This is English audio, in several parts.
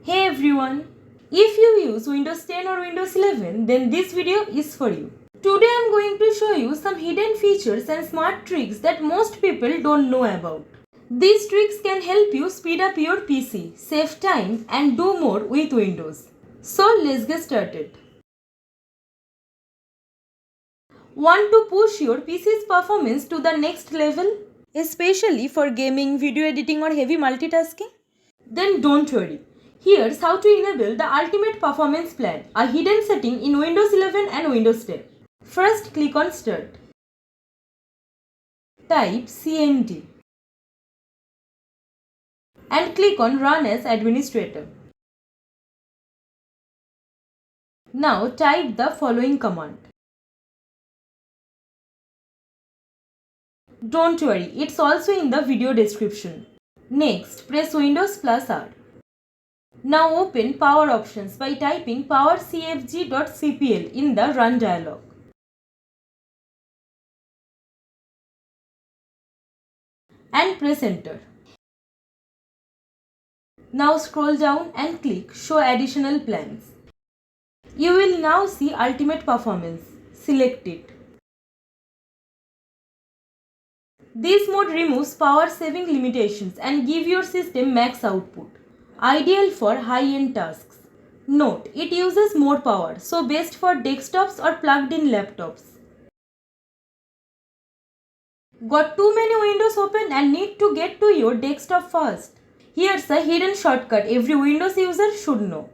Hey everyone! If you use Windows 10 or Windows 11, then this video is for you. Today I am going to show you some hidden features and smart tricks that most people don't know about. These tricks can help you speed up your PC, save time and do more with Windows. So let's get started. Want to push your PC's performance to the next level, especially for gaming, video editing or heavy multitasking? Then don't worry. Here's how to enable the ultimate performance plan, a hidden setting in Windows 11 and Windows 10. First, click on Start. Type cmd and click on Run as Administrator. Now type the following command. Don't worry, it's also in the video description. Next, press Windows plus R. Now open Power Options by typing powercfg.cpl in the Run dialog. And press Enter. Now scroll down and click Show Additional Plans. You will now see Ultimate Performance. Select it. This mode removes power saving limitations and gives your system max output. Ideal for high-end tasks. Note, it uses more power, so best for desktops or plugged-in laptops. Got too many windows open and need to get to your desktop first? Here's a hidden shortcut every Windows user should know.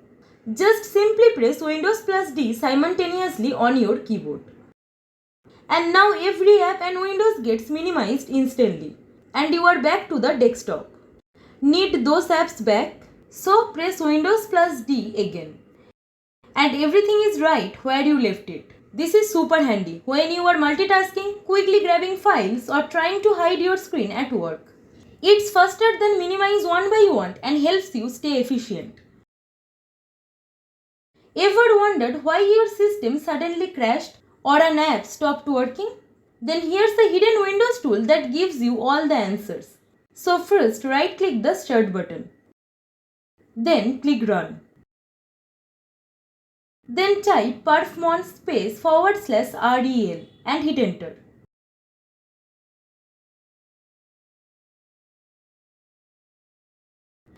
Just simply press Windows plus D simultaneously on your keyboard. And now every app and Windows gets minimized instantly. And you are back to the desktop. Need those apps back? So press Windows plus D again. And everything is right where you left it. This is super handy when you are multitasking, quickly grabbing files or trying to hide your screen at work. It's faster than minimize one by one and helps you stay efficient. Ever wondered why your system suddenly crashed or an app stopped working? Then here's the hidden Windows tool that gives you all the answers. So first, right-click the Start button. Then click Run. Then type perfmon /rel and hit Enter.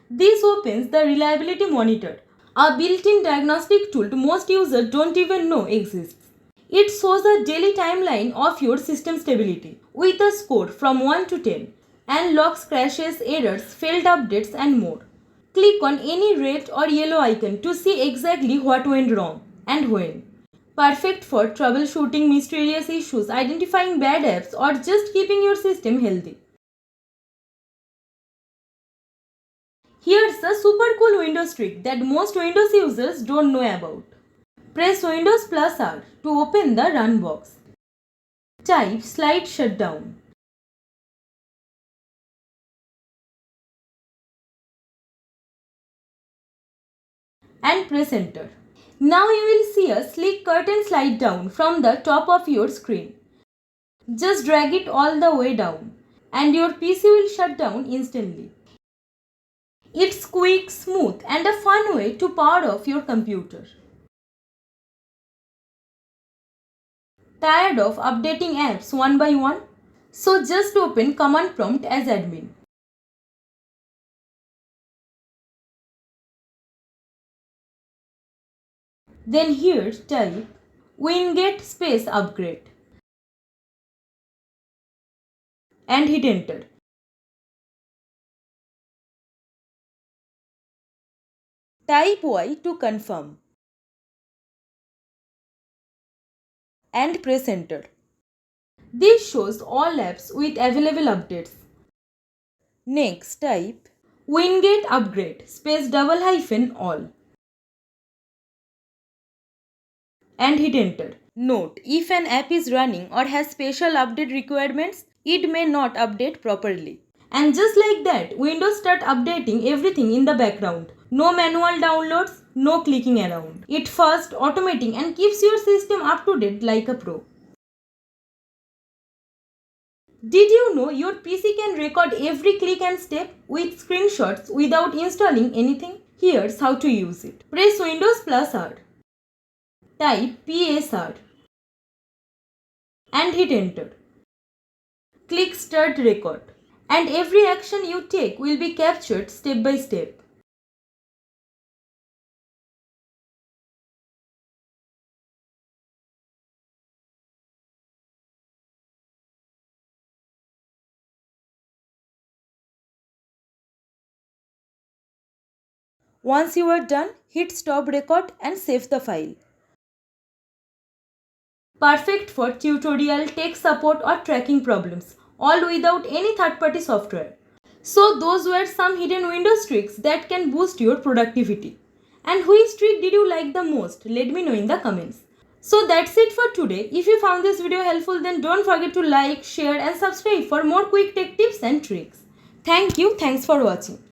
This opens the Reliability Monitor, a built-in diagnostic tool most users don't even know exists. It shows a daily timeline of your system stability with a score from 1 to 10 and logs crashes, errors, failed updates and more. Click on any red or yellow icon to see exactly what went wrong and when. Perfect for troubleshooting mysterious issues, identifying bad apps or just keeping your system healthy. Here's a super cool Windows trick that most Windows users don't know about. Press Windows plus R to open the Run box. Type Slide Shutdown. And press Enter. Now you will see a sleek curtain slide down from the top of your screen. Just drag it all the way down and your PC will shut down instantly. It's quick, smooth and a fun way to power off your computer. Tired of updating apps one by one? So just open Command Prompt as admin. Then here type winget space upgrade and hit Enter. Type Y to confirm and press Enter. This shows all apps with available updates. Next type winget upgrade space double hyphen all and hit Enter. Note, if an app is running or has special update requirements, it may not update properly. And just like that, Windows start updating everything in the background. No manual downloads, no clicking around. It fast, automating and keeps your system up to date like a pro. Did you know your PC can record every click and step with screenshots without installing anything? Here's how to use it. Press Windows plus R. Type PSR and hit enter. Click Start Record, and every action you take will be captured step by step. Once you are done, hit Stop Record and save the file. Perfect for tutorial, tech support or tracking problems, all without any third-party software. So those were some hidden Windows tricks that can boost your productivity. And which trick did you like the most? Let me know in the comments. So that's it for today. If you found this video helpful, then don't forget to like, share and subscribe for more quick tech tips and tricks. Thank you. Thanks for watching.